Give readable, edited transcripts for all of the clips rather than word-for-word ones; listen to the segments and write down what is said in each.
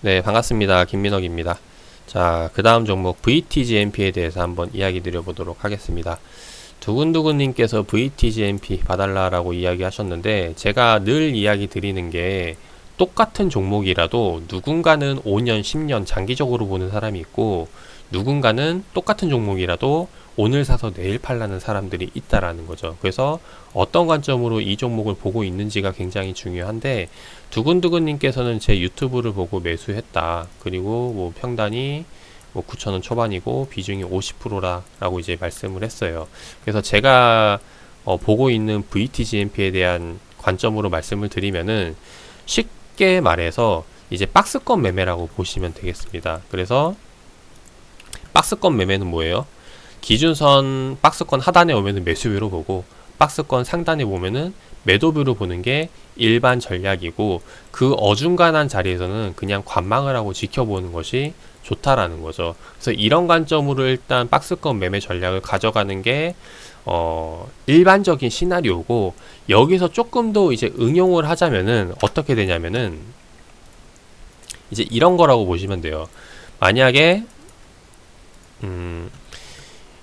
네, 반갑습니다. 김민혁입니다. 자, 그 다음 종목 VTGMP에 대해서 한번 이야기 드려보도록 하겠습니다. 두근두근님께서 VTGMP 봐달라라고 이야기 하셨는데, 제가 늘 이야기 드리는 게 똑같은 종목이라도 누군가는 5년, 10년 장기적으로 보는 사람이 있고, 누군가는 똑같은 종목이라도 오늘 사서 내일 팔라는 사람들이 있다라는 거죠. 그래서 어떤 관점으로 이 종목을 보고 있는지가 굉장히 중요한데, 두근두근님께서는 제 유튜브를 보고 매수했다. 그리고 뭐 평단이 뭐 9,000원 초반이고 비중이 50%라고 이제 말씀을 했어요. 그래서 제가 보고 있는 VTGMP에 대한 관점으로 말씀을 드리면은 쉽게 말해서 이제 박스권 매매라고 보시면 되겠습니다. 그래서 박스권 매매는 뭐예요? 기준선 박스권 하단에 오면은 매수뷰로 보고 박스권 상단에 보면은 매도뷰로 보는 게 일반 전략이고, 그 어중간한 자리에서는 그냥 관망을 하고 지켜보는 것이 좋다라는 거죠. 그래서 이런 관점으로 일단 박스권 매매 전략을 가져가는 게 일반적인 시나리오고, 여기서 조금 더 이제 응용을 하자면은 어떻게 되냐면은 이제 이런 거라고 보시면 돼요. 만약에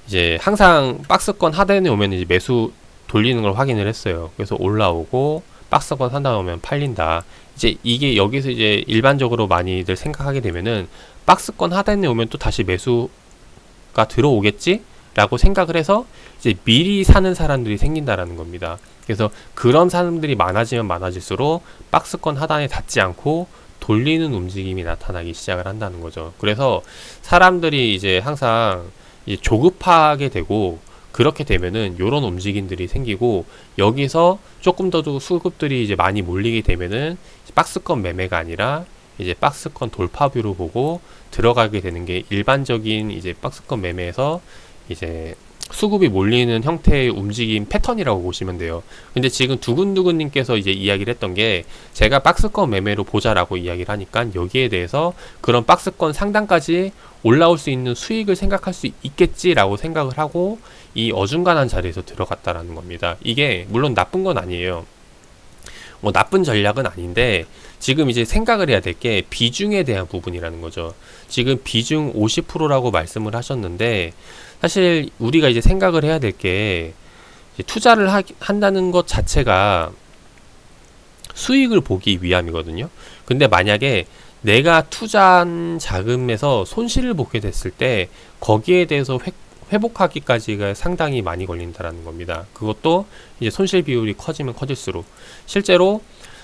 이제 항상 박스권 하단에 오면 이제 매수 돌리는 걸 확인을 했어요. 그래서 올라오고 박스권 상단에 오면 팔린다. 이제 이게 여기서 이제 일반적으로 많이들 생각하게 되면은 박스권 하단에 오면 또 다시 매수가 들어오겠지? 라고 생각을 해서 이제 미리 사는 사람들이 생긴다라는 겁니다. 그래서 그런 사람들이 많아지면 많아질수록 박스권 하단에 닿지 않고 돌리는 움직임이 나타나기 시작을 한다는 거죠. 그래서 사람들이 이제 항상 이제 조급하게 되고, 그렇게 되면은 요런 움직임들이 생기고, 여기서 조금 더 수급들이 이제 많이 몰리게 되면은 박스권 매매가 아니라 이제 박스권 돌파뷰로 보고 들어가게 되는 게 일반적인 이제 박스권 매매에서 이제 수급이 몰리는 형태의 움직임 패턴이라고 보시면 돼요. 근데 지금 두근두근님께서 이제 이야기를 했던 게, 제가 박스권 매매로 보자라고 이야기를 하니까 여기에 대해서 그런 박스권 상단까지 올라올 수 있는 수익을 생각할 수 있겠지라고 생각을 하고 이 어중간한 자리에서 들어갔다라는 겁니다. 이게 물론 나쁜 건 아니에요. 뭐 나쁜 전략은 아닌데, 지금 이제 생각을 해야 될 게 비중에 대한 부분이라는 거죠. 지금 비중 50%라고 말씀을 하셨는데, 사실 우리가 이제 생각을 해야 될 게, 투자를 한다는 것 자체가 수익을 보기 위함이거든요. 근데 만약에 내가 투자한 자금에서 손실을 보게 됐을 때 거기에 대해서 회복하기까지가 상당히 많이 걸린다라는 겁니다. 그것도 이제 손실 비율이 커지면 커질수록, 실제로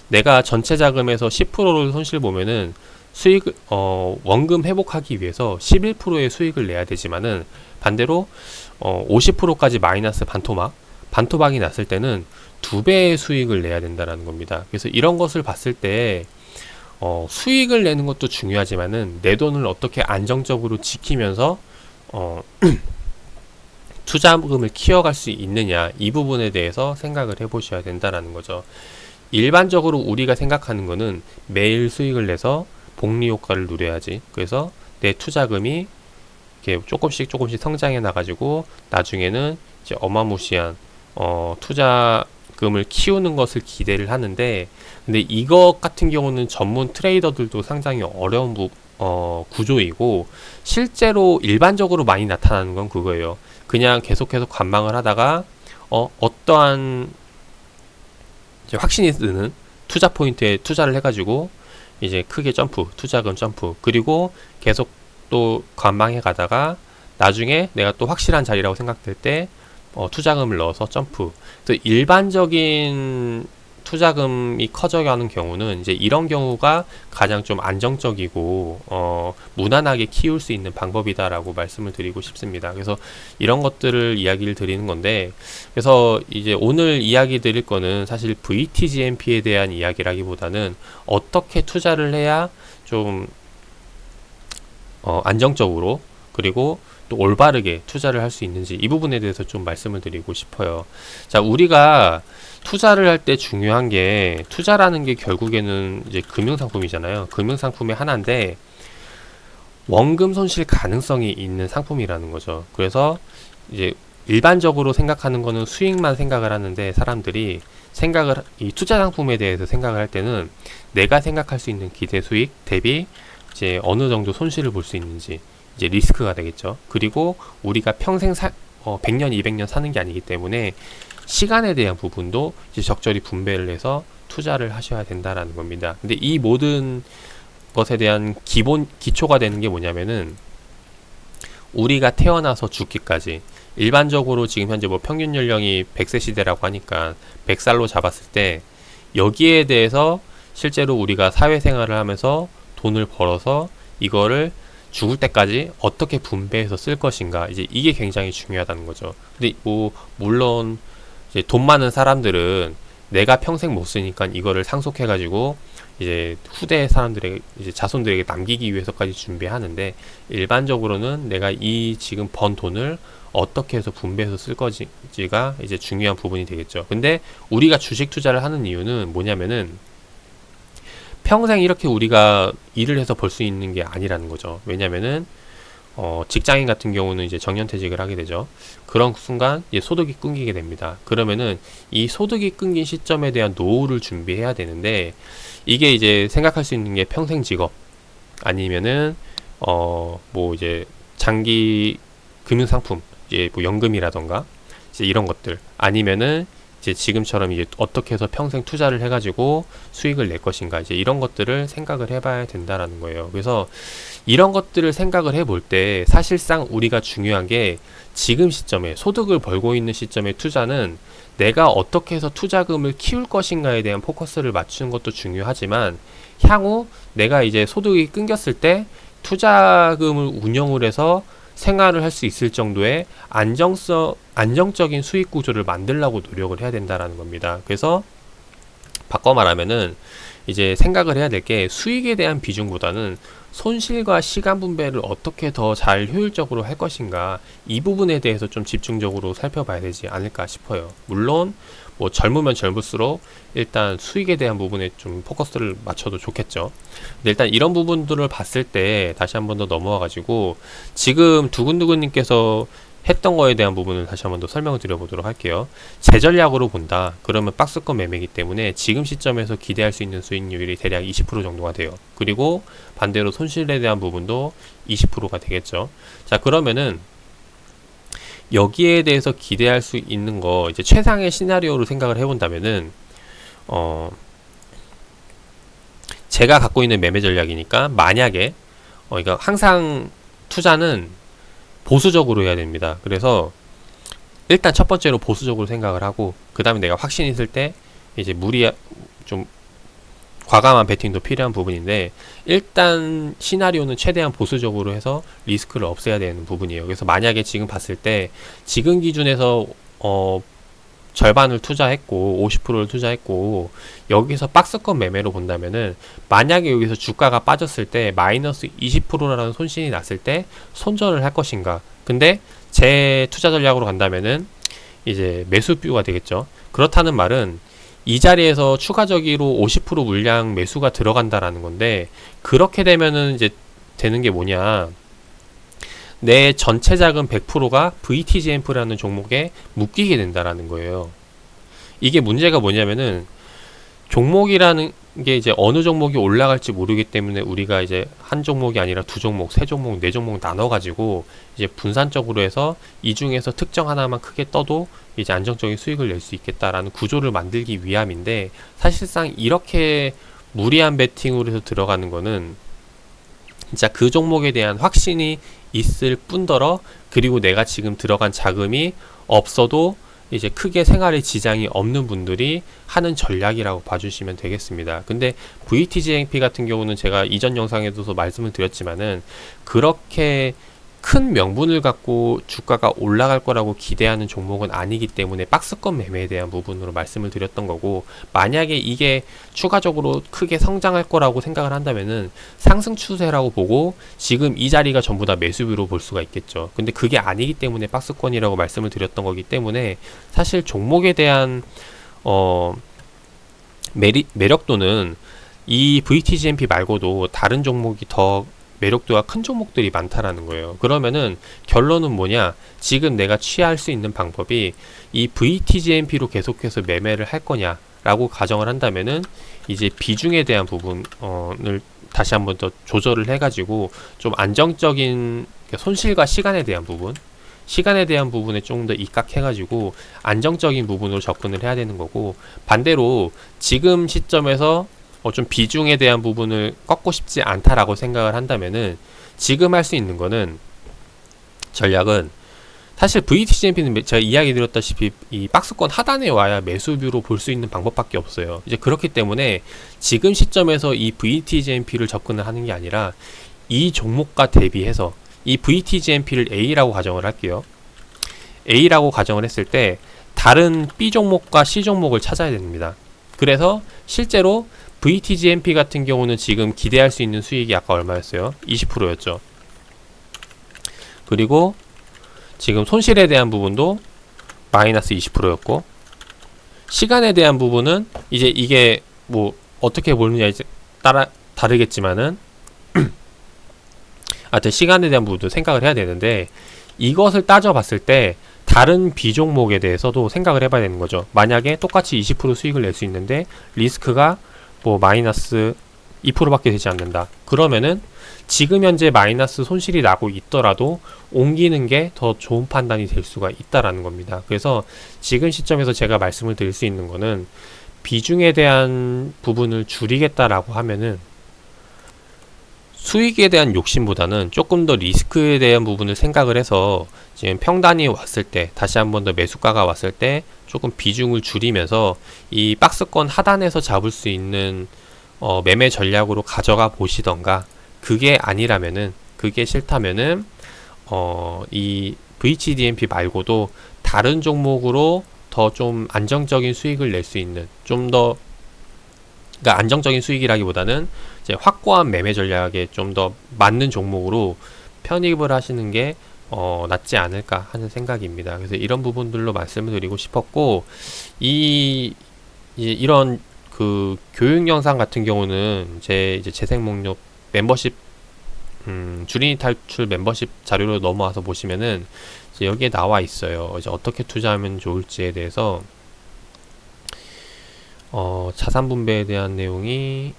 내가 전체 자금에서 10%를 손실 보면은 수익 원금 회복하기 위해서 11%의 수익을 내야 되지만은, 반대로 50%까지 마이너스 반토막이 났을 때는 2배의 수익을 내야 된다라는 겁니다. 그래서 이런 것을 봤을 때 수익을 내는 것도 중요하지만은 내 돈을 어떻게 안정적으로 지키면서 투자금을 키워갈 수 있느냐, 이 부분에 대해서 생각을 해보셔야 된다라는 거죠. 일반적으로 우리가 생각하는 거는 매일 수익을 내서 복리 효과를 누려야지, 그래서 내 투자금이 이렇게 조금씩 성장해 나가지고 나중에는 이제 어마무시한 투자금을 키우는 것을 기대를 하는데, 근데 이것 같은 경우는 전문 트레이더들도 상당히 어려운 구조이고, 실제로 일반적으로 많이 나타나는 건 그거예요. 그냥 계속해서 관망을 하다가 어떠한 이제 확신이 드는 투자 포인트에 투자를 해가지고 이제 크게 투자금 점프, 그리고 계속 또 관망해 가다가 나중에 내가 또 확실한 자리라고 생각될 때 투자금을 넣어서 점프. 그래서 일반적인 투자금이 커져가는 경우는 이제 이런 경우가 가장 좀 안정적이고 무난하게 키울 수 있는 방법이다라고 말씀을 드리고 싶습니다. 그래서 이런 것들을 이야기를 드리는 건데, 그래서 이제 오늘 이야기 드릴 거는 사실 VTGMP에 대한 이야기라기보다는 어떻게 투자를 해야 좀 안정적으로, 그리고 또 올바르게 투자를 할 수 있는지, 이 부분에 대해서 좀 말씀을 드리고 싶어요. 자, 우리가 투자를 할 때 중요한 게, 투자라는 게 결국에는 이제 금융상품이잖아요. 금융상품의 하나인데 원금 손실 가능성이 있는 상품이라는 거죠. 그래서 이제 일반적으로 생각하는 거는 수익만 생각을 하는데, 사람들이 이 투자 상품에 대해서 생각을 할 때는 내가 생각할 수 있는 기대 수익 대비 이제 어느 정도 손실을 볼 수 있는지 이제 리스크가 되겠죠. 그리고 우리가 평생 100년, 200년 사는 게 아니기 때문에 시간에 대한 부분도 이제 적절히 분배를 해서 투자를 하셔야 된다라는 겁니다. 근데 이 모든 것에 대한 기초가 되는 게 뭐냐면은 우리가 태어나서 죽기까지 일반적으로 지금 현재 뭐 평균 연령이 100세 시대라고 하니까 100살로 잡았을 때 여기에 대해서 실제로 우리가 사회생활을 하면서 돈을 벌어서 이거를 죽을 때까지 어떻게 분배해서 쓸 것인가, 이제 이게 굉장히 중요하다는 거죠. 근데 뭐 물론 이제 돈 많은 사람들은 내가 평생 못 쓰니까 이거를 상속해가지고 이제 후대 사람들에게, 이제 자손들에게 남기기 위해서까지 준비하는데, 일반적으로는 내가 이 지금 번 돈을 어떻게 해서 분배해서 쓸 거지가 이제 중요한 부분이 되겠죠. 근데 우리가 주식 투자를 하는 이유는 뭐냐면은 평생 이렇게 우리가 일을 해서 벌 수 있는 게 아니라는 거죠. 왜냐면은 직장인 같은 경우는 이제 정년퇴직을 하게 되죠. 그런 순간 이제 소득이 끊기게 됩니다. 그러면은 이 소득이 끊긴 시점에 대한 노후를 준비해야 되는데, 이게 이제 생각할 수 있는 게 평생 직업, 아니면은 뭐 이제 장기 금융 상품, 이제 뭐 연금이라던가 이제 이런 것들, 아니면은 이제 지금처럼 이제 어떻게 해서 평생 투자를 해가지고 수익을 낼 것인가, 이제 이런 것들을 생각을 해봐야 된다라는 거예요. 그래서 이런 것들을 생각을 해볼 때 사실상 우리가 중요한 게 지금 시점에 소득을 벌고 있는 시점의 투자는 내가 어떻게 해서 투자금을 키울 것인가에 대한 포커스를 맞추는 것도 중요하지만, 향후 내가 이제 소득이 끊겼을 때 투자금을 운영을 해서 생활을 할 수 있을 정도의 안정적인 수익 구조를 만들려고 노력을 해야 된다라는 겁니다. 그래서 바꿔 말하면은 이제 생각을 해야 될 게 수익에 대한 비중보다는 손실과 시간 분배를 어떻게 더 잘 효율적으로 할 것인가, 이 부분에 대해서 좀 집중적으로 살펴봐야 되지 않을까 싶어요. 물론 뭐 젊으면 젊을수록 일단 수익에 대한 부분에 좀 포커스를 맞춰도 좋겠죠. 근데 일단 이런 부분들을 봤을 때 다시 한 번 더 넘어와 가지고 지금 두근두근님께서 했던 거에 대한 부분을 다시 한 번 더 설명을 드려보도록 할게요. 제 전략으로 본다 그러면 박스권 매매이기 때문에 지금 시점에서 기대할 수 있는 수익률이 대략 20% 정도가 돼요. 그리고 반대로 손실에 대한 부분도 20%가 되겠죠. 자, 그러면은 여기에 대해서 기대할 수 있는 거, 이제 최상의 시나리오로 생각을 해본다면은 제가 갖고 있는 매매 전략이니까, 만약에 그러니까 항상 투자는 보수적으로 해야 됩니다. 그래서 일단 첫 번째로 보수적으로 생각을 하고, 그 다음에 내가 확신 있을 때 이제 좀 과감한 베팅도 필요한 부분인데, 일단 시나리오는 최대한 보수적으로 해서 리스크를 없애야 되는 부분이에요. 그래서 만약에 지금 봤을 때 지금 기준에서 절반을 투자했고 50%를 투자했고 여기서 박스권 매매로 본다면은, 만약에 여기서 주가가 빠졌을 때 마이너스 20%라는 손실이 났을 때 손절을 할 것인가. 근데 제 투자 전략으로 간다면은 이제 매수뷰가 되겠죠. 그렇다는 말은 이 자리에서 추가적으로 50% 물량 매수가 들어간다라는 건데, 그렇게 되면은 이제 되는 게 뭐냐, 내 전체 자금 100%가 VTGMP라는 종목에 묶이게 된다라는 거예요. 이게 문제가 뭐냐면은, 종목이라는 게 이제 어느 종목이 올라갈지 모르기 때문에 우리가 이제 한 종목이 아니라 두 종목, 세 종목, 네 종목 나눠가지고 이제 분산적으로 해서 이 중에서 특정 하나만 크게 떠도 이제 안정적인 수익을 낼 수 있겠다라는 구조를 만들기 위함인데, 사실상 이렇게 무리한 베팅으로 해서 들어가는 거는 진짜 그 종목에 대한 확신이 있을 뿐더러, 그리고 내가 지금 들어간 자금이 없어도 이제 크게 생활에 지장이 없는 분들이 하는 전략이라고 봐주시면 되겠습니다. 근데 VTGMP 같은 경우는 제가 이전 영상에도 말씀을 드렸지만은 그렇게 큰 명분을 갖고 주가가 올라갈 거라고 기대하는 종목은 아니기 때문에 박스권 매매에 대한 부분으로 말씀을 드렸던 거고, 만약에 이게 추가적으로 크게 성장할 거라고 생각을 한다면은 상승 추세라고 보고 지금 이 자리가 전부 다 매수비로 볼 수가 있겠죠. 근데 그게 아니기 때문에 박스권이라고 말씀을 드렸던 거기 때문에, 사실 종목에 대한 매력도는 이 VTGMP 말고도 다른 종목이 더 매력도가 큰 종목들이 많다라는 거예요. 그러면은 결론은 뭐냐, 지금 내가 취할 수 있는 방법이 이 VTGMP로 계속해서 매매를 할 거냐 라고 가정을 한다면은, 이제 비중에 대한 부분을 다시 한번 더 조절을 해가지고 좀 안정적인 손실과 시간에 대한 부분에 좀 더 입각해가지고 안정적인 부분으로 접근을 해야 되는 거고, 반대로 지금 시점에서 좀 비중에 대한 부분을 꺾고 싶지 않다라고 생각을 한다면은 지금 할 수 있는 거는, 전략은 사실 VTGMP는 제가 이야기 드렸다시피 이 박스권 하단에 와야 매수뷰로 볼 수 있는 방법밖에 없어요. 이제 그렇기 때문에 지금 시점에서 이 VTGMP를 접근을 하는 게 아니라 이 종목과 대비해서 이 VTGMP를 A라고 가정을 할게요. A라고 가정을 했을 때 다른 B 종목과 C 종목을 찾아야 됩니다. 그래서 실제로 VTGMP 같은 경우는 지금 기대할 수 있는 수익이 아까 얼마였어요? 20%였죠. 그리고 지금 손실에 대한 부분도 마이너스 20%였고, 시간에 대한 부분은 이제 이게 뭐 어떻게 보느냐에 따라 다르겠지만은 하여튼 시간에 대한 부분도 생각을 해야 되는데, 이것을 따져봤을 때 다른 비종목에 대해서도 생각을 해봐야 되는 거죠. 만약에 똑같이 20% 수익을 낼 수 있는데 리스크가 뭐 마이너스 2%밖에 되지 않는다. 그러면은 지금 현재 마이너스 손실이 나고 있더라도 옮기는 게 더 좋은 판단이 될 수가 있다라는 겁니다. 그래서 지금 시점에서 제가 말씀을 드릴 수 있는 거는, 비중에 대한 부분을 줄이겠다라고 하면은 수익에 대한 욕심보다는 조금 더 리스크에 대한 부분을 생각을 해서 지금 평단이 왔을 때, 다시 한 번 더 매수가가 왔을 때 조금 비중을 줄이면서 이 박스권 하단에서 잡을 수 있는 매매 전략으로 가져가 보시던가, 그게 아니라면은, 그게 싫다면은 이 VTGMP 말고도 다른 종목으로 더 좀 안정적인 수익을 낼 수 있는, 좀 더, 그러니까 안정적인 수익이라기보다는 이제 확고한 매매 전략에 좀 더 맞는 종목으로 편입을 하시는 게 낫지 않을까 하는 생각입니다. 그래서 이런 부분들로 말씀을 드리고 싶었고, 이런 그 교육 영상 같은 경우는 제 이제 재생 목록 멤버십 주린이 탈출 멤버십 자료로 넘어와서 보시면은 이제 여기에 나와 있어요. 이제 어떻게 투자하면 좋을지에 대해서 자산 분배에 대한 내용이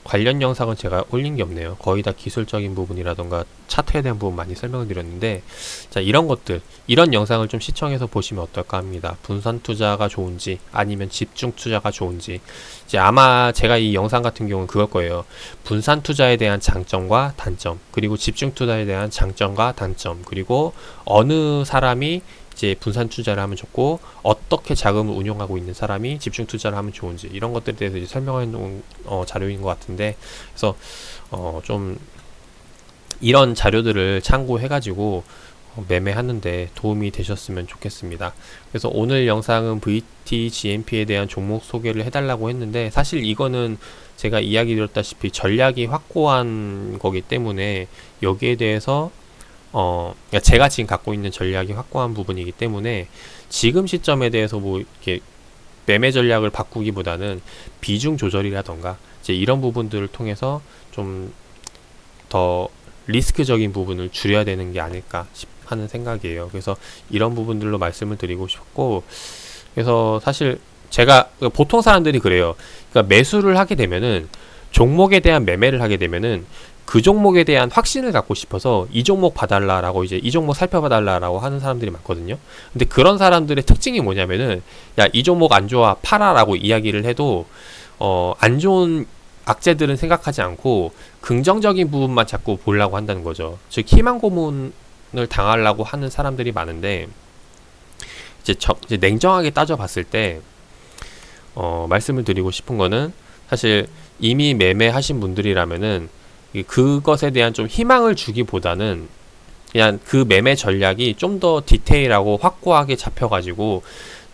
관련 영상은 제가 올린 게 없네요. 거의 다 기술적인 부분이라던가 차트에 대한 부분 많이 설명을 드렸는데, 자, 이런 것들, 이런 영상을 좀 시청해서 보시면 어떨까 합니다. 분산 투자가 좋은지 아니면 집중 투자가 좋은지. 이제 아마 제가 이 영상 같은 경우는 그럴 거예요. 분산 투자에 대한 장점과 단점, 그리고 집중 투자에 대한 장점과 단점, 그리고 어느 사람이 이제 분산 투자를 하면 좋고 어떻게 자금을 운용하고 있는 사람이 집중 투자를 하면 좋은지, 이런 것들에 대해서 이제 설명해 놓은 자료인 것 같은데, 그래서 좀 이런 자료들을 참고해 가지고 매매하는데 도움이 되셨으면 좋겠습니다. 그래서 오늘 영상은 VTGMP에 대한 종목 소개를 해달라고 했는데, 사실 이거는 제가 이야기 드렸다시피 전략이 확고한 거기 때문에 여기에 대해서 그러니까 제가 지금 갖고 있는 전략이 확고한 부분이기 때문에 지금 시점에 대해서 뭐 이렇게 매매 전략을 바꾸기보다는 비중 조절이라던가 이제 이런 부분들을 통해서 좀 더 리스크적인 부분을 줄여야 되는 게 아닐까 하는 생각이에요. 그래서 이런 부분들로 말씀을 드리고 싶고, 그래서 사실 제가 보통 사람들이 그래요. 그러니까 매수를 하게 되면은, 종목에 대한 매매를 하게 되면은 그 종목에 대한 확신을 갖고 싶어서 이 종목 봐달라라고, 이제 이 종목 살펴봐달라라고 하는 사람들이 많거든요. 근데 그런 사람들의 특징이 뭐냐면은, 야, 이 종목 안 좋아, 팔아라고 이야기를 해도 안 좋은 악재들은 생각하지 않고 긍정적인 부분만 자꾸 보려고 한다는 거죠. 즉 희망 고문을 당하려고 하는 사람들이 많은데, 이제 냉정하게 따져봤을 때 말씀을 드리고 싶은 거는, 사실 이미 매매하신 분들이라면은 그것에 대한 좀 희망을 주기보다는 그냥 그 매매 전략이 좀 더 디테일하고 확고하게 잡혀가지고,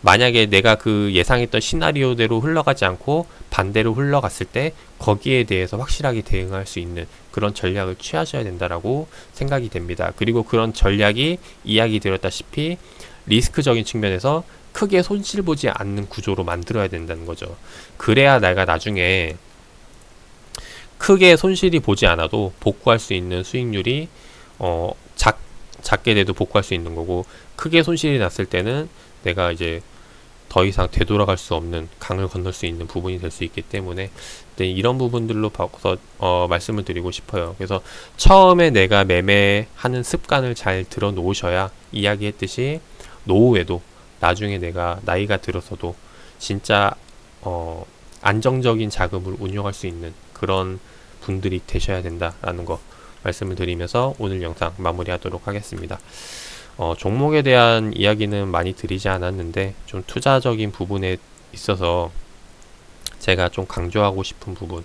만약에 내가 그 예상했던 시나리오대로 흘러가지 않고 반대로 흘러갔을 때 거기에 대해서 확실하게 대응할 수 있는 그런 전략을 취하셔야 된다라고 생각이 됩니다. 그리고 그런 전략이 이야기 드렸다시피 리스크적인 측면에서 크게 손실 보지 않는 구조로 만들어야 된다는 거죠. 그래야 내가 나중에 크게 손실이 보지 않아도 복구할 수 있는 수익률이 작게 돼도 복구할 수 있는 거고, 크게 손실이 났을 때는 내가 이제 더 이상 되돌아갈 수 없는 강을 건널 수 있는 부분이 될 수 있기 때문에 네, 이런 부분들로 봐서 말씀을 드리고 싶어요. 그래서 처음에 내가 매매하는 습관을 잘 들어 놓으셔야 이야기했듯이 노후에도 나중에 내가 나이가 들어서도 진짜 안정적인 자금을 운용할 수 있는 그런 분들이 되셔야 된다라는 거 말씀을 드리면서 오늘 영상 마무리하도록 하겠습니다. 종목에 대한 이야기는 많이 드리지 않았는데 좀 투자적인 부분에 있어서 제가 좀 강조하고 싶은 부분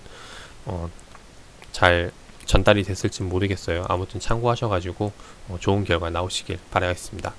잘 전달이 됐을지 모르겠어요. 아무튼 참고하셔가지고 좋은 결과 나오시길 바라겠습니다.